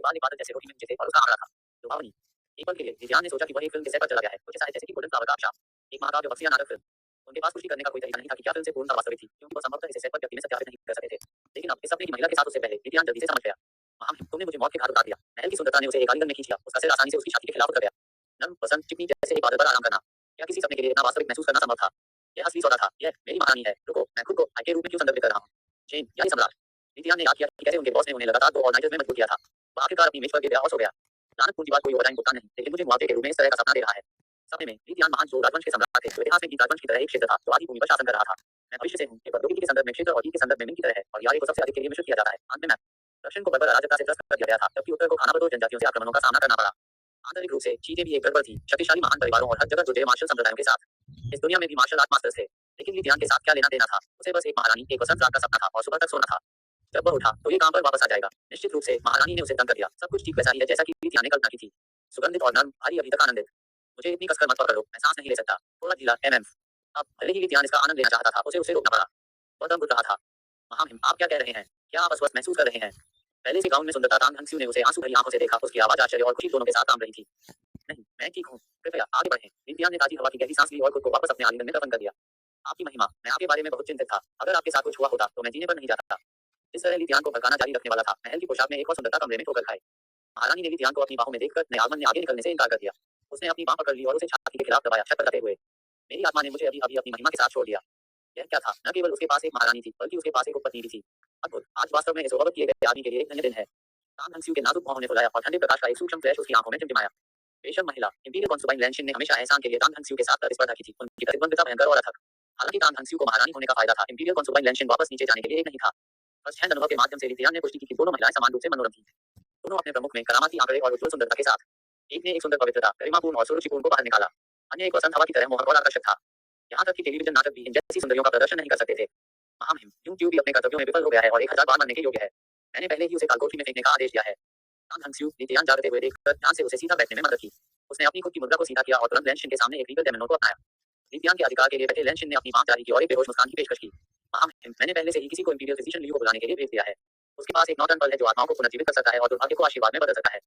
बाद एक बादल जैसे रोटी में नीचे थे और उसका आंकड़ा था लुभावनी। एक पल के लिए लीजियान ने सोचा कि वह एक फिल्म के सेट पर चला गया है, कुछ ऐसा है जैसे कि गोल्डन फ्लावर का अभिशाप, एक महाकाव्य जो बक्सिया नाटक फिल्म। उनके पास पुष्टि करने का कोई तरीका नहीं था कि क्या फिल्म से पूर्णतः वास्तविक थी, क्योंकि वो संभवतः इसे सेट पर व्यक्ति में सत्यापित नहीं कर सकते थे। लेकिन अब इस सपने की महिला के साथ उससे पहले लीजियान जल्दी से समझ गया। महाम, तुमने मुझे मौत के घाट उतार दिया। महल की सुंदरता ने उसे एक आलिंगन में खींच लिया, उसका सिर आसानी से उसकी छाती के खिलाफ उतर गया। नर्म पसंद चिकनी जैसे एक बादल पर आराम करना। क्या किसी सपने के लिए इतना वास्तविक महसूस करना संभव था? यह असली सौदा था। यह मेरी महारानी है। रुको, मैं खुद को आई के रूप में क्यों संदर्भित कर रहा हूँ? चेन यानी सम्राट। लीजियान ने याद किया कि कैसे उनके बॉस ने उन्हें लगातार 2 और नाइट्स में मजबूर किया था। वह आखिरकार अपनी मेज पर गिर गया और सो गया। लानत पूंजी बात कोई ओवरटाइम भुगतान नहीं, लेकिन मुझे मुआवजे के रूप में इस तरह का सपना दे रहा है। सपने में लीजियान महान जो राजवंश के सम्राट थे, जो इतिहास में गीत राजवंश की तरह एक क्षेत्र था जो आधी भूमि पर शासन कर रहा था। मैं भविष्य से हूँ, एक प्रौद्योगिकी के संदर्भ में क्षेत्र और गीत के संदर्भ में मिन की तरह है, और यारी को सबसे अधिक के लिए मिश्रित किया जाता है। अंत में मैप दक्षिण को बर्बर अराजकता से त्रस्त कर दिया गया था, जबकि उत्तर को खानाबदोश जनजातियों से आक्रमणों का सामना करना पड़ा। आंतरिक रूप से चीजें भी एक गड़बड़ थी, शक्तिशाली महान परिवारों और हर जगह जुटे मार्शल संप्रदायों के साथ। इस दुनिया में भी मार्शल आर्ट मास्टर्स थे, लेकिन लीजियान के साथ क्या लेना देना था? उसे बस एक महारानी, एक वसंत रात का सपना था और सुबह तक सोना था। जब वह उठा तो ये काम पर वापस आ जाएगा। निश्चित रूप से महारानी ने उसे तंग कर दिया। सब कुछ ठीक वैसा ही है जैसा कि लीजियान ने कल्पना की थी। सुगंधित और नर्म, भारी अभी तक आनंदित। मुझे इतनी कसकर मत पकड़ो, मैं सांस नहीं ले सकता। थोड़ा ढीला अब भले ही लीजियान इसका आनंद लेना चाहता था, उसे रोकना पड़ा। वह दम घुट रहा था। महामहिम, आप क्या कह रहे हैं? क्या आप अस्वस्थ महसूस कर रहे हैं? पहले से गाउन में सुंदरता तांग हंसियों ने उसे आंसू भरी आंखों से देखा। उसकी आवाज आश्चर्य और खुशी दोनों के साथ काम रही थी। नहीं, मैं ठीक हूँ। कृपया आगे बढ़ें। लीजियान ने ताजी हवा की गहरी सांस ली और खुद को वापस अपने आलिंगन में दफन कर दिया। आपकी महिमा, मैं आपके बारे में बहुत चिंतित था। अगर आपके साथ कुछ हुआ होता तो मैं जीने पर नहीं जाता। इस तरह लीजियान को भड़काना जारी रखने वाला था। महल की पोशाक में एक और सुंदरता कमरे में ठोकर खाए। महारानी ने लीजियान को अपनी बाहों में देखकर नयागमन ने आगे निकलने से इनकार कर दिया। उसने अपनी बाह पकड़ ली और उसे छाती के खिलाफ दबाया, छत पर दबे हुए। मेरी आत्मा ने मुझे अभी अभी अपनी महिमा के साथ छोड़ दिया। यह क्या था? न केवल उसके पास एक महारानी थी, बल्कि उसके पास एक उपपत्नी भी थी। अद्भुत! आज वास्तव में इस औरत किए गए आदमी के लिए एक धन्य दिन है। तांग हंसियों के नाजुक पांवों ने फुलाया और ठंडे प्रकाश का एक सूक्ष्म फ्लैश उसकी आंखों में टिमटिमाया। बेशर्म महिला, इंपीरियल कॉन्सुबाइन लैंशिन ने हमेशा एहसान के लिए तांग हंसियों के साथ प्रतिस्पर्धा की थी। उनकी प्रतिबद्धता भयंकर और अथक। हालांकि तांग हंसियों को महारानी होने का फायदा था, इंपीरियल कॉन्सुबाइन लैंशिन वापस नीचे जाने के लिए एक नहीं था। फर्स्ट हैंड अनुभव के माध्यम से लीजियान ने पुष्टि की कि दोनों महिलाएं समान रूप से मनोरम थीं। दोनों अपने प्रमुख में करामाती आंकड़े और उज्ज्वल सुंदरता के साथ। एक ने एक सुंदर पवित्रता, गरिमापूर्ण और सुरुचिपूर्ण को बाहर निकाला। अन्य एक वसंत हवा की तरह मोहक और आकर्षक था। यहाँ तक कि टेलीविजन नाटक भी इन जैसी सुंदरियों का प्रदर्शन नहीं कर सकते थे। महामहिम, यूट्यूब भी अपने कर्तव्यों में विफल हो गया है और 1000 बार मरने के योग्य है। मैंने पहले ही उसे कालकोठरी में फेंकने का आदेश दिया है। तांग हंस्यू लीजियान जागते हुए देखकर ध्यान से उसे सीधा बैठने में मदद की। उसने अपनी खुद की मुद्रा को सीधा किया और तुरंत लैंशिन के सामने एक लीगल डेमोन को अपनाया। लीजियान के अधिकार के लिए बैठे लैंशिन ने अपनी बांह जारी की और एक बेहोश मुस्कान की पेशकश की। महामहिम, मैंने पहले से ही किसी को इंपीरियल फिजिशियन लियो को बुलाने के लिए भेज दिया है। उसके पास एक नौतन बल है जो आत्माओं को पुनर्जीवित कर सकता है और दुर्भाग्य को आशीर्वाद में बदल सकता है।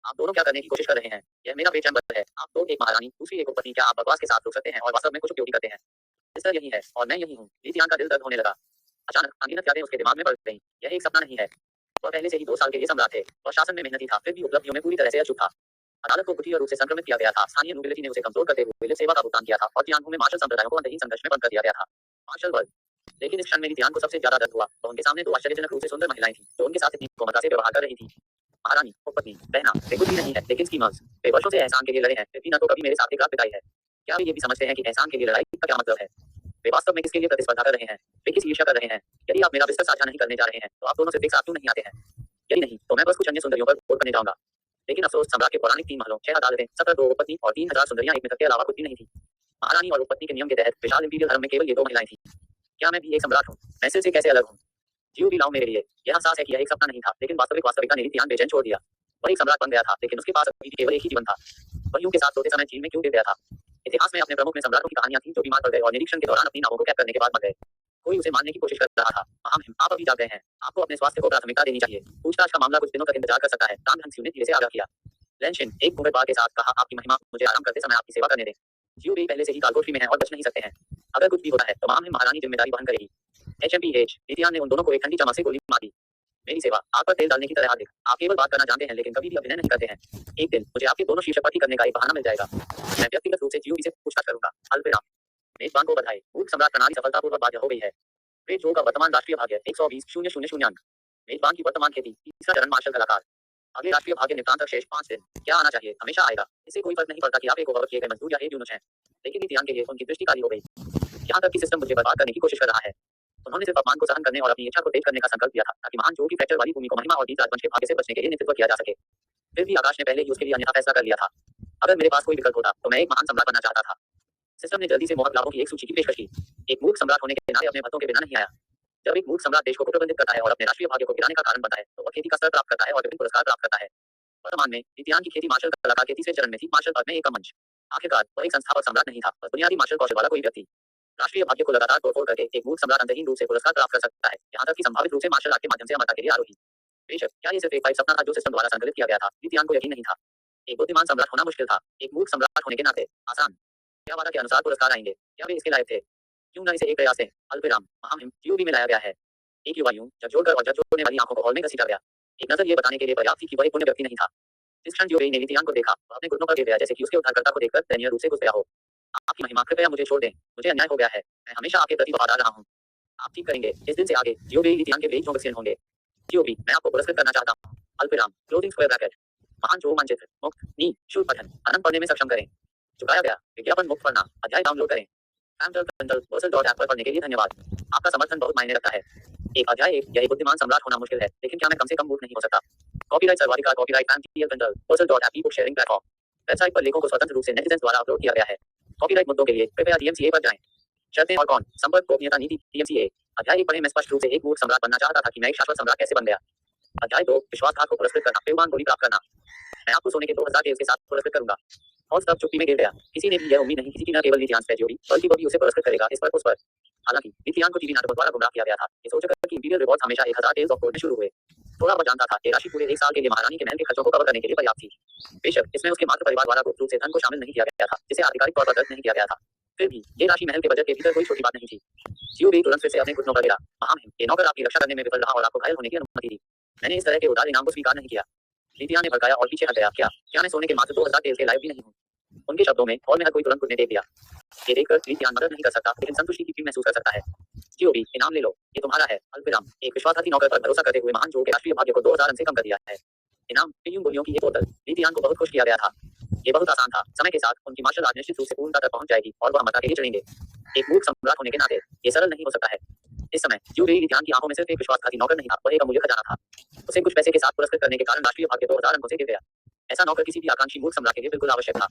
आप दोनों क्या करने की कोशिश कर रहे हैं? यह मेरा बेचैन है। आप दो, एक महारानी, दूसरी एक उपपत्नी, क्या आप बकवास के साथ रुक सकते हैं और वास्तव में कुछ उपयोगी करते हैं? मिस्टर यही है और मैं यही हूँ। लीजियान का दिल दर्द होने लगा। अचानक अनगिनत यादें उसके दिमाग में पड़ गईं। यह एक सपना नहीं है। वह पहले से ही 2 साल के लिए सम्राट थे और शासन में मेहनती था, फिर भी उपलब्धियों में पूरी तरह से अचूक था। अदालत को बुद्धि और रूप से संक्रमित किया गया था। स्थानीय नोबिलिटी ने उसे कमजोर करते हुए सेवा का भुगतान किया था और जियांगू में मार्शल संप्रदायों को अंतहीन संघर्ष में बंद कर दिया गया था। मार्शल वर्ग। लेकिन इस क्षण में जियांग को सबसे ज्यादा दर्द हुआ। तो उनके सामने 2 आश्चर्यजनक रूप से सुंदर महिलाएं थीं, जो उनके साथ इतनी कोमलता से व्यवहार कर रही थीं। महारानी, उपपत्नी, बहना, वे कुछ भी नहीं है, लेकिन स्कीमर्स। वे वर्षों से एहसान के लिए लड़े हैं, फिर भी न तो कभी मेरे साथ एक रात बिताई है। क्या वे ये भी समझते हैं कि एहसान के लिए लड़ाई का क्या मतलब है? वे वास्तव में किसके लिए प्रतिस्पर्धा कर रहे हैं? वे किस ईर्ष्या कर रहे हैं? यदि आप मेरा बिस्तर साझा नहीं करने जा रहे हैं, तो आप दोनों सिर्फ एक साथ क्यों नहीं आते हैं? यदि नहीं, तो मैं बस कुछ अन्य सुंदरियों पर वोट करने जाऊंगा। लेकिन अफसोस, सम्राट के पौराणिक 3 महलों, 6 अदालतें, 17 दो उपपत्नी और 3000 सुंदरियां एक मित्र के अलावा कुछ भी नहीं थी। महारानी और उपपत्नी के नियम के तहत विशाल इंपीरियल हरम में केवल ये 2 महिलाएं थीं। क्या मैं भी एक सम्राट हूँ? मैं सिर से कैसे अलग हूँ? जीव भी लाओ मेरे लिए। यह एहसास है कि यह एक सपना नहीं था, लेकिन वास्तविकता ने लीजियान बेचैन छोड़ दिया। वह एक सम्राट बन गया था, लेकिन उसके पास अभी भी केवल एक ही जीवन था। वह यूं के साथ सोते समय झील में क्यों गिर गया था? इतिहास में अपने प्रमुख में सम्राटों की कहानियां थीं जो बीमार पड़ गए और निरीक्षण के दौरान अपनी नावों को कैद करने के बाद मर गए। कोई उसे मारने की कोशिश कर रहा था। महामहिम, आप अभी जाग गए हैं। आपको अपने स्वास्थ्य को प्राथमिकता देनी चाहिए। पूछताछ का मामला कुछ दिनों तक इंतजार कर सकता है। तांग हंस्यू ने धीरे से आगाह किया। लैंशिन एक घूंघट के साथ कहा, आपकी महिमा, मुझे आराम करते समय आपकी सेवा करने दें। जीव भी पहले से ही कालकोठरी में है और बच नहीं सकते हैं। अगर कुछ भी होता है तो महामहिम महारानी जिम्मेदारी वहन करेगी। HMPH, लीजियान ने उन दोनों को एक ठंडी चमक से गोली मार दी। मेरी सेवा, आग पर तेल डालने की तरह अधिक। आप केवल बात करना जानते हैं, लेकिन कभी भी अभिनय नहीं करते हैं। एक दिन मुझे आपके दोनों शीर्षक पति करने का एक बहाना मिल जाएगा। मैं व्यक्तिगत रूप से जीव से पूछताछ करूंगा। अल्पविराम। मेजबान को बधाई। मूर्ख सम्राट प्रणाली सफलतापूर्वक बाध्य हो गई है। ग्रेट जो का वर्तमान राष्ट्रीय भाग्य 120,000 अंक। मेजबान की वर्तमान खेती। तीसरा चरण मार्शल कलाकार। अगले राष्ट्रीय भाग्य निपटान तक शेष 5 दिन। क्या आना चाहिए? हमेशा आएगा। इससे कोई फर्क नहीं पड़ता कि आप एक ओवर किए गए मजदूर या एक यूनुस हैं। लेकिन लीजियान के लिए उनकी दृष्टि काली हो गई। यहाँ तक कि सिस्टम मुझे बर्बाद करने की कोशिश कर रहा है। उन्होंने सिर्फ अपमान को सहन करने और अपनी इच्छा को तेज करने का संकल्प लिया था, ताकि महान जो की फ्रैक्चर वाली भूमि को महिमा और जीत राजवंश के भाग्य से बचने के लिए नेतृत्व किया जा सके। फिर भी आकाश ने पहले ही उसके लिए अन्यथा फैसला कर लिया था। अगर मेरे पास कोई विकल्प होता तो मैं एक महान सम्राट बनना चाहता था। सिस्टम ने जल्दी से मोहक लाभों की एक सूची की पेशकश की। एक मूर्ख सम्राट होने के नाते अपने भक्तों के बिना नहीं आया। जब एक मूर्ख सम्राट देश को प्रबंधित करता है और अपने राष्ट्रीय भाग्य को गिराने का कारण बनता है, तो वह खेती का स्तर प्राप्त करता है और विभिन्न पुरस्कार प्राप्त करता है। वर्तमान में लीजियान की खेती मार्शल कलाकार के तीसरे चरण में थी, मार्शल आर्ट में एक का मंच। आखिरकार वह एक संस्थापक सम्राट नहीं था, बस बुनियादी मार्शल कौशल वाला कोई व्यक्ति। राष्ट्रीय भाग्य को लगातार तोड़फोड़ करके एक मूर्ख सम्राट अंतहीन रूप से पुरस्कार प्राप्त कर सकता है, यहाँ तक कि संभावित रूप से मार्शल आर्ट के माध्यम से अमरता के लिए आरोही। बेशक, क्या ये सिर्फ एक पाइप सपना था जो सिस्टम द्वारा संकलित किया गया था? लीजियान को यकीन नहीं था। एक बुद्धिमान सम्राट होना मुश्किल था, एक मूर्ख सम्राट होने के नाते आसान। क्या वादा के अनुसार पुरस्कार आएंगे? क्या वे इसके लायक थे? क्यों न इसे एक प्रयास से अल्पविराम महामहिम जीओबी में लाया गया है। एक युवा यूं झकझोरकर और झकझोरने वाली आंखों को हॉल में घसीटा गया। एक नजर ये बताने के लिए पर्याप्त थी कि वह एक पुण्य व्यक्ति नहीं था। जिस क्षण जियोबेई ने लीजियान को देखा, वह अपने घुटनों पर गिर गया जैसे कि उसके उद्धारकर्ता को देखकर दयनीय रूप से घुस गया हो। आपकी महिमा, कृपया मुझे छोड़ दें, मुझे अन्याय हो गया है, मैं हमेशा आपके प्रति वफादार रहा हूँ। आप ठीक करेंगे, इस दिन से आगे जियोबेई लीजियान के बीच जोंगसिन होंगे। जियोबी, मैं आपको पुरस्कृत करना चाहता हूँ। अल्पविराम क्लोजिंग स्क्वायर ब्रैकेट। महान जो मानचित्र मुक्त नी शुद्ध पठन अनंत पढ़ने में सक्षम करें। चुकाया गया विज्ञापन मुक्त पढ़ना अध्याय डाउनलोड करें। Amtel पर पढ़ने के लिए धन्यवाद। आपका समर्थन बहुत मायने रखता है। एक अध्याय एक, यह एक बुद्धिमान सम्राट होना मुश्किल है, लेकिन क्या मैं कम से कम मूर्ख नहीं हो सकता? कॉपीराइट सर्वाधिकार कॉपीराइट Amtel ई बुक शेयरिंग प्लेटफॉर्म। वेबसाइट पर लेखों को स्वतंत्र रूप से नेटिजन्स द्वारा अपलोड किया गया है। कॉपीराइट मुद्दों के लिए कृपया DMCA पर जाएं। शर्तें और कौन संपर्क गोपनीयता नीति DMCA। अध्याय एक पढ़ें। मैं स्पष्ट रूप से एक मूर्ख सम्राट बनना चाहता था कि मैं एक शाश्वत सम्राट कैसे बन गया। अध्याय 2 विश्वासघात को पुरस्कृत करना बेईमान गोली प्राप्त करना। मैं आपको सोने के 2000 टेल्स के साथ पुरस्कृत करूंगा। और सब चुप्पी में गिर गया। किसी ने भी यह उम्मीद नहीं की कि न केवल लीजियान स्टैच्यूरी बल्कि वो भी उसे पुरस्कृत करेगा इस पर उस पर। हालांकि लीजियान को टीवी नाटकों द्वारा गुमराह किया गया था, ये सोचकर कि इंपीरियल रिवॉर्ड्स हमेशा 1000 टेल्स ऑफ गोल्ड में शुरू हुए। थोड़ा वह जानता था, ये राशि पूरे एक साल के लिए महारानी के महल के खर्चों को कवर करने के लिए पर्याप्त थी। बेशक इसमें उसके मात्र परिवार द्वारा गुप्त रूप से धन को शामिल नहीं किया गया था, जिसे आधिकारिक तौर पर दर्ज नहीं किया गया था। फिर भी ये राशि महल के बजट के भीतर कोई छोटी बात नहीं थी। जियोबेई तुरंत फिर से अपने घुटनों पर गिरा। महामहिम, ये नौकर आपकी रक्षा करने में विफल रहा और आपको घायल होने की अनुमति दी। मैंने इस तरह के उदार इनाम को स्वीकार नहीं किया। लीजियान ने भड़काया और पीछे हट गया। क्या मैं सोने के मात्र 2000 टेल्स के लायक भी नहीं हूँ? उनके शब्दों में हॉल में हर कोई तुरंत घुटने टेक दिया। ये देखकर लीजियान मदद नहीं कर सकता, लेकिन संतुष्टि की फील महसूस कर सकता है। जियोबी, इनाम ले लो, ये तुम्हारा है। अल्पविराम, एक विश्वासघाती नौकर पर भरोसा करते हुए महान जो के राष्ट्रीय भाग्य को 2000 रन से कम कर दिया है। इनाम पेयूं गोलियों की एक बोतल। लीजियान को बहुत खुश किया गया था। ये बहुत आसान था। समय के साथ उनकी मार्शल आर्ट निश्चित रूप से पूर्णता तक पहुंच जाएगी और वह अमरता के लिए चढ़ेंगे। एक मूर्ख सम्राट होने के नाते ये सरल नहीं हो सकता है। इस समय जियोबेई लीजियान की आंखों में सिर्फ एक विश्वासघाती नौकर नहीं था, वह एक अमूल्य खजाना था। उसे कुछ पैसे के साथ पुरस्कृत करने के कारण राष्ट्रीय भाग्य 2000 रन से गिर गया। ऐसा नौकर किसी भी आकांक्षी मूर्ख सम्राट के लिए बिल्कुल आवश्यक था।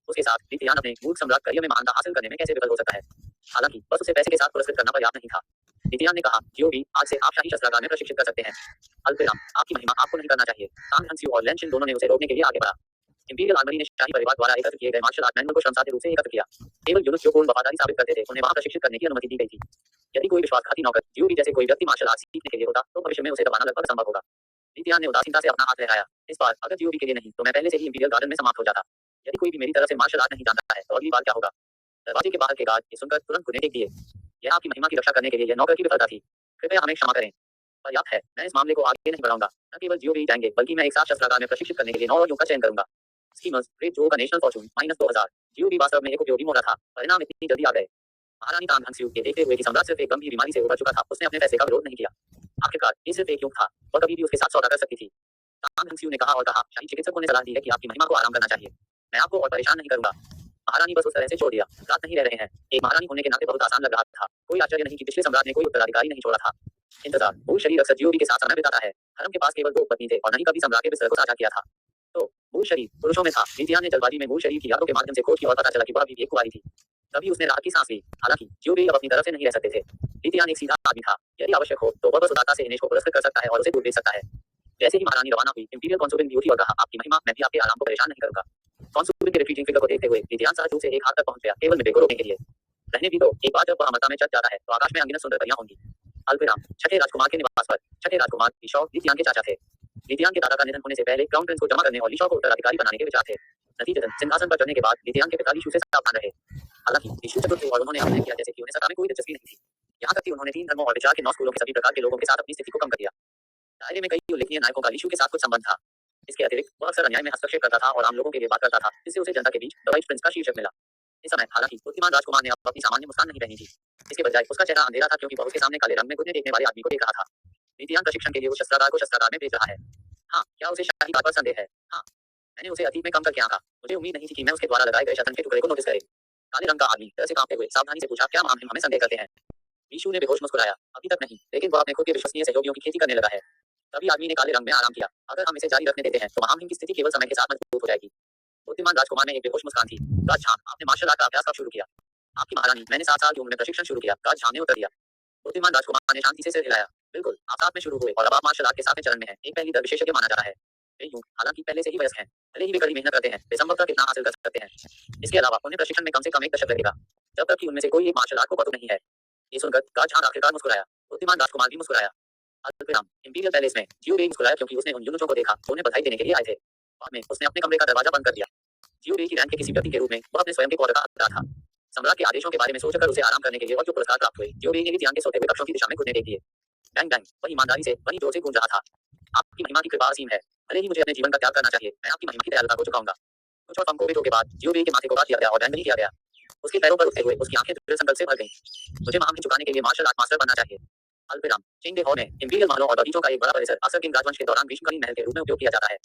उसके साथ लीजियान अपने मूर्ख सम्राट करियर में महानता हासिल करने में कैसे विफल हो सकता है? हालांकि बस उसे पैसे के साथ पुरस्कृत करना पर्याप्त नहीं था। लीजियान ने कहा, जियोबी, आज से आप शाही शस्त्रागार में प्रशिक्षित कर सकते हैं। अल्पविराम, आपकी महिमा, आपको नहीं करना चाहिए। तांग हंस्यू और लेन शिन दोनों ने उसे रोकने के लिए आगे बढ़ा। इंपीरियल आर्मरी ने शाही परिवार द्वारा एकत्र किए गए मार्शल आर्ट मैनुअल को श्रमसाध्य रूप से एकत्र किया। केवल यूनुस जो पूर्ण वफादारी साबित करते थे, उन्हें वहां प्रशिक्षित करने की अनुमति दी गई थी। यदि कोई विश्वासघाती नौकर जियोबी जैसे कोई व्यक्ति मार्शल आर्ट सीखने के लिए होता, तो भविष्य में उसे दबाना लगभग असंभव होगा। लीजियान ने उदासीनता से अपना हाथ लहराया। इस बार अगर जियोबी के लिए नहीं, तो मैं पहले से ही इंपीरियल गार्डन में समाप्त हो जाता। यदि कोई भी मेरी तरफ से मार्शल आर्ट नहीं जानता है, तो अगली बार क्या होगा? दरवाजे के बाहर के गार्ड ये सुनकर तुरंत घुटने टेक दिए। यह आपकी महिमा की रक्षा करने के लिए यह नौकर की विफलता थी। कृपया हमें क्षमा करें। पर्याप्त है, मैं इस मामले को आगे नहीं बढ़ाऊंगा। न केवल जियोबी जाएंगे, बल्कि मैं एक साथ शस्त्रागार में प्रशिक्षित करने के लिए 9 और का चयन करूंगा। स्कीमर्स ग्रेट जो का नेशनल फॉर्चून -2000। जियोबी वास्तव में एक उपयोगी मोड़ा था। परिणाम इतनी जल्दी आ गए। महारानी तांग हंस्यू ये देखते हुए कि सम्राट सिर्फ एक गंभीर बीमारी से उबर चुका था, उसने अपने फैसले का विरोध नहीं किया। आखिरकार ये सिर्फ एक युग था, वह कभी भी उसके साथ सौदा कर सकती थी। तांग हंस्यू ने कहा और कहा, शाही चिकित्सकों ने सलाह दी है कि आपकी महिमा को आराम करना चाहिए। मैं आपको और परेशान नहीं करूंगा। महारानी बस उस तरह से छोड़ दिया। रात नहीं रह रहे हैं। एक महारानी होने के नाते बहुत आसान लग रहा था। कोई आश्चर्य नहीं कि पिछले सम्राट ने कोई उत्तराधिकारी नहीं छोड़ा था। इंतजार, मूल शरीर अक्सर जियोबी के साथ समय बिताता है। हरम के पास केवल 2 पत्नी थे और नहीं कभी सम्राट के बिस्तर को साझा किया था। तो मूल शरीर पुरुषों में था। लीजियान ने जल्दबाजी में मूल शरीर की यादों के माध्यम से खोज की और पता चला कि वह भी एक कुंवारी थी। तभी उसने राहत की सांस ली। हालांकि जियोबी अब अपनी तरफ से नहीं रह सकते थे। लीजियान एक सीधा आदमी था। यदि आवश्यक हो तो वह बस उदारता से इनेश को पुरस्कृत कर सकता है और उसे दूर भेज सकता है। जैसे ही महारानी रवाना हुई, इंपीरियल कॉन्सुल ने उठी और कहा, आपकी महिमा, मैं भी आपके आराम को परेशान नहीं करूंगा। कॉन्सुल के रिट्रीटिंग फिगर को देखते हुए लीजियान सहज रूप से एक हाथ तक पहुंच गया, केवल मिडवे को रोकने के लिए। रहने भी दो, एक बार जब वह अमरता में चढ़ जाता है, तो आकाश में अनगिनत सुंदर परियां होंगी। अल्पविराम छठे राजकुमार के निवास पर। छठे राजकुमार लीशॉ लीजियान के चाचा थे। लीजियान के दादा का निधन होने से पहले क्राउन प्रिंस को जमा करने और लीशॉ को उत्तराधिकारी बनाने के विचार थे। नतीजतन सिंहासन पर चढ़ने के बाद लीजियान के पिता लीशू से सावधान रहे। हालांकि लीशू चतुर थे और उन्होंने अभिनय किया जैसे कि उन्हें सत्ता में कोई दिलचस्पी नहीं थी। यहाँ तक कि उन्होंने 3 धर्मों और विचार के 9 स्कूलों के सभी प्रकार के लोगों के साथ अपनी स्थिति को कम कर दिया। दायरे में कई उल्लेखनीय नायकों का लीशू के साथ कुछ संबंध था। इसके अतिरिक्त वह अक्सर अन्याय में हस्तक्षेप करता था और आम लोगों के लिए बात करता था, जिससे उसे जनता के बीच द वाइट प्रिंस का शीर्षक मिला। इस समय हालांकि बुद्धिमान राजकुमार ने अब अपनी सामान्य मुस्कान नहीं पहनी थी। इसके बजाय उसका चेहरा अंधेरा था, क्योंकि वह उसके सामने काले रंग में घुटने टेकने वाले आदमी को देख रहा था। लीजियान प्रशिक्षण के लिए उस शस्त्रागार को शस्त्रागार में भेज रहा है। हाँ, क्या उसे शाही बात पर संदेह है? हाँ, मैंने उसे अतीत में कम करके आंका। मुझे उम्मीद नहीं थी कि मैं उसके द्वारा लगाए गए शतरंज के टुकड़े को नोटिस करे। काले रंग का आदमी डर से कांपते हुए सावधानी से पूछा, क्या मामले हमें संदेह करते हैं? लीशू ने बेहोश मुस्कुराया, अभी तक नहीं, लेकिन वह अपने खुद के विश्वसनीय सहयोगियों की खेती करने लगा है। तभी आदमी ने काले रंग में आराम किया। अगर हम इसे जारी रखने देते हैं, तो महामहिम की स्थिति केवल समय के साथ मजबूत हो जाएगी। बुद्धिमान राजकुमार में एक बेहोश मुस्कान थी। गाज झांग, आपने मार्शल आर्ट का अभ्यास कब शुरू किया? आपकी महारानी, मैंने 7 साल की उम्र में प्रशिक्षण शुरू किया। गाज झांग ने उत्तर दिया। बुद्धिमान राजकुमार ने शांति से सिर हिलाया। बिल्कुल, आप साथ में शुरू हुए और अब आप मार्शल आर्ट के 7वें चरण में हैं। एक पहली दर विशेषज्ञ माना जा रहा है। वे यूं, हालांकि पहले से ही वयस्क हैं, भले ही वे कड़ी मेहनत करते हैं, वे संभवतः कितना हासिल कर सकते हैं। इसके अलावा उन्हें प्रशिक्षण में कम से कम 1 दशक लगेगा, जब तक कि उनमें से कोई एक मार्शल आर्ट को पटु नहीं है। ये सुनकर गाज झांग आखिरकार मुस्कुराया। बुद्धिमान राजकुमार भी मुस्कुराया। अल्पविराम इंपीरियल पैलेस में जियो बेई मुस्कुराया क्योंकि उसने उन यूनुचों को देखा जो उन्हें बधाई देने के लिए आए थे। बाद में उसने अपने कमरे का दरवाजा बंद कर दिया। जियो बेई की रैंक के किसी व्यक्ति के रूप में वह अपने स्वयं के ऑर्डर का हकदार था। सम्राट के आदेशों के बारे में सोचकर उसे आराम करने के लिए और जो पुरस्कार प्राप्त हुए, जियो बेई ने भी ध्यान के सोते हुए कक्षों की दिशा में घुटने टेक दिए। बैंग बैंग, वह ईमानदारी से वहीं जोर से गूंज रहा था। आपकी महिमा की कृपा असीम है। भले ही मुझे अपने जीवन का त्याग करना चाहिए, मैं आपकी महिमा की दयालुता को चुकाऊंगा। कुछ और पंखों के बाद जियो बेई के माथे को बात किया गया और बैंगनी किया गया। उसके पैरों पर उठते हुए उसकी आंखें दृढ़ संकल्प से भर गईं। मुझे महामहिम चुकाने के लिए मार्शल आर्ट मास्टर बनना चाहिए। अल्पविराम चिंग हॉल में इंपीरियल महलों और बगीचों का एक बड़ा परिसर अक्सर किंग राजवंश के दौरान भीष्मगढ़ी महल के रूप में उपयोग किया जाता है।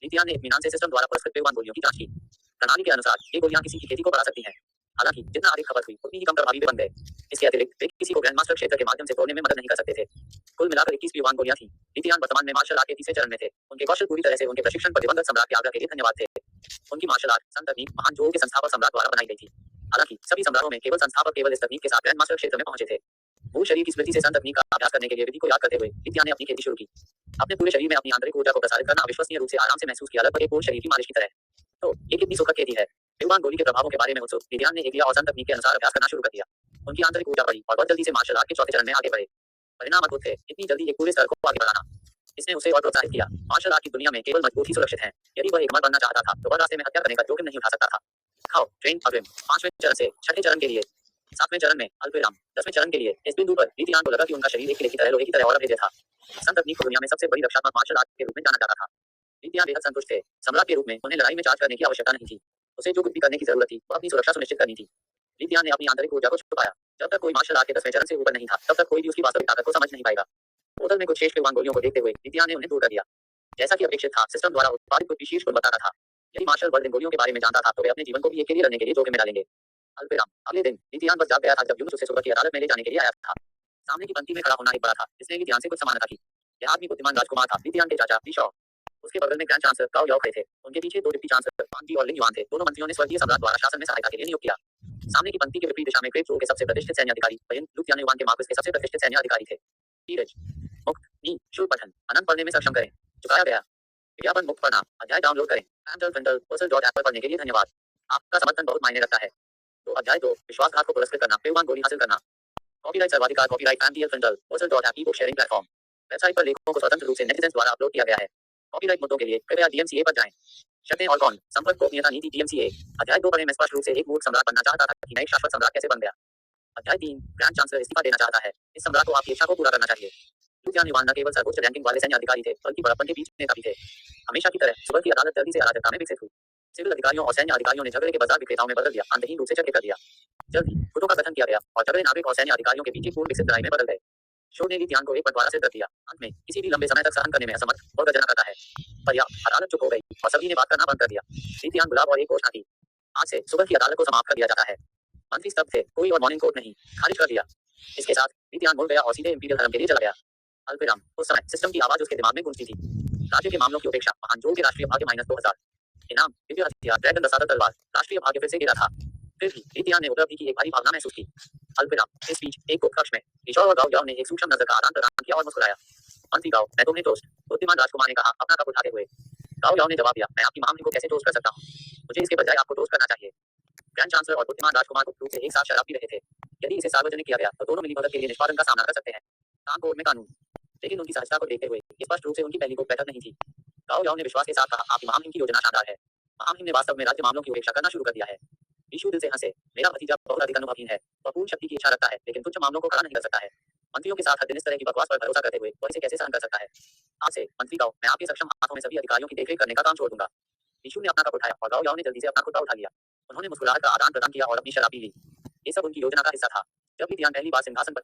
नीतियान ने इत्मीनान से सिस्टम द्वारा पुरस्कृत पेयवान गोलियों की जांच की। प्रणाली के अनुसार ये गोलियां किसी की खेती को बढ़ा सकती हैं। हालांकि जितना अधिक खपत हुई उतनी ही कम प्रभावी वे बन गए। इसके अतिरिक्त वे किसी को ग्रैंड मास्टर क्षेत्र के माध्यम से तोड़ने में मदद नहीं कर सकते थे। कुल मिलाकर 21 पेयवान गोलियां थी। नीतियान वर्तमान में मार्शल आर्ट के तीसरे चरण में थे। उनके कौशल पूरी तरह से उनके प्रशिक्षण पर दिवंगत सम्राट के आग्रह के लिए धन्यवाद थे। उनकी मार्शल आर्ट सन तकनीक महान जोग के संस्थापक सम्राट द्वारा बनाई गई थी। हालांकि सभी सम्राटों में केवल संस्थापक केवल इस तकनीक के साथ ग्रैंड मास्टर क्षेत्र में पहुंचे थे। मूल शरीर की स्मृति से सन तकनीक का अभ्यास करने के लिए विधि को याद करते हुए नित्यान ने अपनी खेती शुरू की। अपने पूरे शरीर में अपनी आंतरिक ऊर्जा को प्रसारित करना अविश्वसनीय रूप से आराम से महसूस किया, लगभग एक पूर्ण शरीर की मालिश की तरह। तो ये कितनी सुखद खेती है। पेयवान गोली के प्रभावों के बारे में उत्सुक नित्यान ने एक लिया और सन तकनीक के अनुसार अभ्यास करना शुरू कर दिया। उनकी आंतरिक ऊर्जा बढ़ी और बहुत जल्दी से मार्शल आर्ट के चौथे चरण में आगे बढ़े। परिणाम अद्भुत थे, इतनी जल्दी एक पूरे स्तर को आगे बढ़ाना। इसने उसे और प्रोत्साहित किया। मार्शल आर्ट की दुनिया में केवल मजबूत ही सुरक्षित है। यदि वह एक मर्द बनना चाहता था तो वह रास्ते में हत्या करने का जोखिम नहीं उठा सकता था। खाओ ट्रेन अग्रिम 5वें चरण से 6ठे चरण के लिए 7वें चरण में अल्पविराम 10वें चरण के लिए। इस बिंदु पर नीतियान को लगा कि उनका शरीर एक किले की तरह लोहे की तरह और अभेद्य था। सन तकनीक को दुनिया में सबसे बड़ी रक्षात्मक मार्शल आर्ट के रूप में जाना जाता था। नीतियान बेहद संतुष्ट थे। सम्राट के रूप में उन्हें लड़ाई में चार्ज करने की आवश्यकता नहीं थी। उसे जो कुछ भी करने की जरूरत थी वह अपनी सुरक्षा सुनिश्चित करनी थी। नीतियान ने अपनी आंतरिक ऊर्जा को छुपाया। जब तक कोई मार्शल आर्ट के 10वें चरण से ऊपर नहीं था तब तक कोई भी उसकी वास्तविक ताकत को समझ नहीं पाएगा। बोतल में कुछ शेष पेयवान गोलियों को देखते हुए नीतियान ने उन्हें दूर कर दिया। जैसा कि अपेक्षित था, सिस्टम द्वारा उत्पादित कुछ विशेष गुणवत्ता का था। यदि मार्शल वर्ल्ड इन गोलियों के बारे में जानता था तो वे अपने जीवन को भी एक के लिए लड़ने के लिए जोखिम में डालेंगे। अल्पविराम अगले दिन नीतियान बस जाग गया था जब यूनुस उसे सुबह की अदालत में ले जाने के लिए आया था। सामने की पंक्ति में खड़ा होना एक बड़ा था, जिसने नीतियान से कुछ समानता की। यह आदमी बुद्धिमान राजकुमार था, नीतियान के चाचा ली शॉ। उसके बगल में ग्रैंड चांसलर गाओ याओ खड़े थे। उनके पीछे 2 डिप्टी चांसलर पांग जी और लिंग युआन थे। दोनों मंत्रियों ने स्वर्गीय सम्राट द्वारा शासन में सहायता के लिए नियुक्त किया। सामने की पंक्ति के विपरीत दिशा में ग्रेट ज़ू के सबसे प्रतिष्ठित सैन्य अधिकारी वयन लुतियान युआन के मार्क्वेस के सबसे प्रतिष्ठित सैन्य अधिकारी थे। धीरज मुक्त नी शुल्क पठन अनंत पढ़ने में सक्षम करें। चुकाया गया विज्ञापन मुक्त पढ़ना अध्याय डाउनलोड करें। Apple पढ़ने के लिए धन्यवाद। आपका समर्थन बहुत मायने रखता है। तो अध्याय 2 विश्वासघात को पुरस्कृत करना, पेयवान गोली हासिल करना। कॉपीराइट सर्वाधिकार कॉपीराइट एमटीएल फ्रिंडल ई-बुक शेयरिंग प्लेटफॉर्म। वेबसाइट पर लेखों को स्वतंत्र रूप से नेटिजन्स द्वारा अपलोड किया गया है। कॉपीराइट मुद्दों के लिए कृपया डीएमसीए पर जाएं। शर्तें और कौन संपर्क गोपनीयता नीति डीएमसीए। अध्याय 2 पढ़ें। मैं स्पष्ट रूप से एक मूर्ख सम्राट बनना चाहता था कि मैं एक शाश्वत सम्राट कैसे बन गया। अध्याय 3 ग्रैंड चांसलर इस्तीफा देना चाहता है। इस सम्राट को आपकी इच्छा को पूरा करना चाहिए। लुतियान युआन न केवल सर्वोच्च रैंकिंग वाले सैन्य अधिकारी थे बल्कि बड़प्पन के बीच नेता भी थे। हमेशा की तरह सुबह की अदालत जल्दी से अराजकता में विकसित हुई। सिविल अधिकारियों और सैन्य अधिकारियों ने झगड़े के बाजार विक्रेताओं में बदल दिया, अंतहीन रूप से झगड़े कर दिया। जल्द ही गुटों का गठन किया गया और झगड़े नागरिक और सैन्य अधिकारियों के बीच एक पूर्ण विकसित लड़ाई में बदल गए। शो ने नीतियान को एक बंटवारा सिद्ध कर दिया। अंत में किसी भी लंबे समय तक सहन करने में असमर्थ और गर्जना करता है। पर्याप्त, अदालत चुप हो गई और सभी ने बात करना बंद कर दिया। नीतियान गुलाब और एक घोषणा की। आज से सुबह की अदालत को समाप्त कर दिया जाता है। मंत्री स्तब्ध थे, कोई और मॉर्निंग कोर्ट नहीं, खारिज कर दिया। इसके साथ नीतियान मुड़ गया और सीधे इंपीरियल हरम के लिए चला गया। अल्पविराम उस समय सिस्टम की आवाज उसके दिमाग में गूंजती थी। राज्य के मामलों की उपेक्षा, महान जोग के राष्ट्रीय भाग्य -2000 इनाम, दिव्य हथियार ड्रैगन दसातर तलवार, राष्ट्रीय भाग्य फिर से गिरा था। फिर भी नीतियान ने उपलब्धि की एक भारी भावना महसूस की। अल्पविराम इस बीच एक गुप्त कक्ष में ईशॉ और गाओ याओ ने एक सूक्ष्म नजर का आदान प्रदान किया और मुस्कुराया। मंत्री गाओ, मैं तुम्हें टोस्ट। बुद्धिमान राजकुमार ने कहा अपना कप उठाते हुए। गाओ याओ ने जवाब दिया, मैं आपकी महामहिम को कैसे टोस्ट कर सकता हूँ। मुझे इसके बजाय आपको टोस्ट करना चाहिए। ग्रैंड चांसलर और बुद्धिमान राजकुमार गुप्त रूप से एक साथ शराब पी रहे थे। यदि इसे सार्वजनिक किया गया तो दोनों मिलीभगत के लिए निष्पादन का सामना कर सकते हैं। काम कोर्ट में कानून। लेकिन उनकी सहजता को देखते हुए ये स्पष्ट रूप से उनकी पहली गुप्त बैठक नहीं थी। गाओ याओ ने विश्वास के साथ कहा, आपकी महामहिम की योजना शानदार है। महामहिम ने वास्तव में राज्य मामलों की उपेक्षा करना शुरू कर दिया है। यीशु दिल से हंसे, मेरा भतीजा बहुत अधिक अनुभवहीन है, वह पूर्ण शक्ति की इच्छा रखता है लेकिन तुच्छ मामलों को खड़ा नहीं कर सकता है। मंत्रियों के साथ हर दिन इस तरह की बकवास पर भरोसा करते हुए वह इसे कैसे सहन कर सकता है। आज से मंत्री गाओ, मैं आपके सक्षम हाथों में सभी अधिकारियों की देखरेख करने का काम छोड़ दूंगा। यीशु ने अपना कप उठाया और गाओ याओ ने जल्दी से अपना खुदा उठा लिया। उन्होंने मुस्कुराहट का आदान प्रदान किया और अपनी शराब पी ली। ये सब उनकी योजना का हिस्सा था। जब नीतियान पहली बार सिंहासन पर